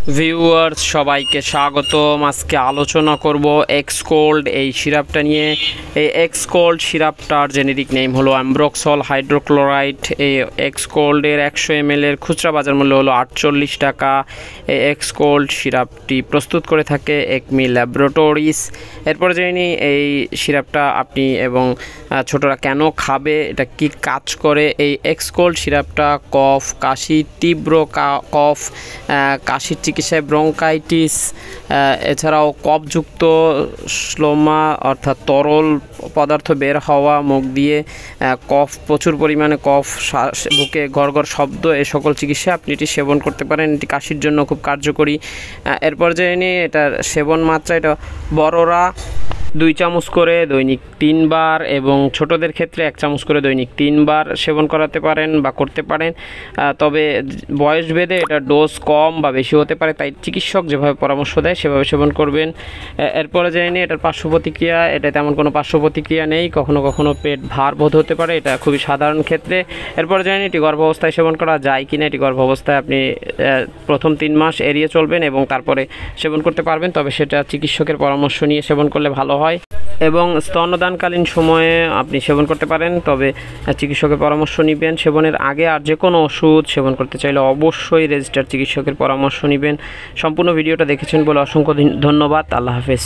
Viewers সবাইকে স্বাগতম। আজকে আলোচনা করব এক্সকোল্ড এই সিরাপটা নিয়ে। এই এক্সকোল্ড সিরাপটার জেনেরিক নেম হলো অ্যাম্ব্রক্সল হাইড্রোক্লোরাইড। এই এক্সকোল্ডের 100 ml এর খুচরা বাজার মূল্য হলো 48 টাকা। এই এক্সকোল্ড সিরাপটি প্রস্তুত করে থাকে একমি ল্যাবরেটরিজ। এরপরে জেনে নিই এই সিরাপটা আপনি এবং ছোটরা কেন খাবে, এটা কি কাজ করে। এই এক্সকোল্ড সিরাপটা কফ, কাশি, তীব্র কফ, কাশির চিকিৎসায়, ব্রঙ্কাইটিস, এছাড়াও কফযুক্ত স্লোমা অর্থাৎ তরল পদার্থ বের হওয়া মুখ দিয়ে, কফ, প্রচুর পরিমাণে কফ, বুকে গড়গড় শব্দ, এই সকল চিকিৎসায় আপনি এটি সেবন করতে পারেন। এটি কাশির জন্য খুব কার্যকরী। এরপর জেনে নিয়ে এটার সেবন মাত্রা। এটা বড়রা 2 চামচ করে দৈনিক 3 বার এবং ছোটদের ক্ষেত্রে 1 চামচ করে দৈনিক 3 বার সেবন করাতে পারেন বা করতে পারেন। তবে বয়স ভেদে এটা ডোজ কম বা বেশি হতে পারে, তাই চিকিৎসক যেভাবে পরামর্শ দেয় সেভাবে সেবন করবেন। এরপরে জেনে নিই এটার পার্শ্ব প্রতিক্রিয়া। এটা তেমন কোনো পার্শ্ব প্রতিক্রিয়া নেই। কখনো কখনো পেট ভার বোধ হতে পারে, এটা খুবই সাধারণ ক্ষেত্রে। এরপরে জেনে নিই এটি গর্ভাবস্থায় সেবন করা যায় কিনা। এটি গর্ভাবস্থায় আপনি প্রথম 3 মাস এড়িয়ে চলবেন এবং তারপরে সেবন করতে পারবেন, তবে সেটা চিকিৎসকের পরামর্শ নিয়ে সেবন করলে ভালো হয়। এবং স্তন্যদানকালীন সময়ে আপনি সেবন করতে পারেন, তবে চিকিৎসকের পরামর্শ নেবেন সেবনের আগে। আর যে কোনো ওষুধ সেবন করতে চাইলে অবশ্যই রেজিস্টার্ড চিকিৎসকের পরামর্শ নেবেন। সম্পূর্ণ ভিডিওটা দেখেছেন বলে অসংখ্য ধন্যবাদ। আল্লাহ হাফেজ।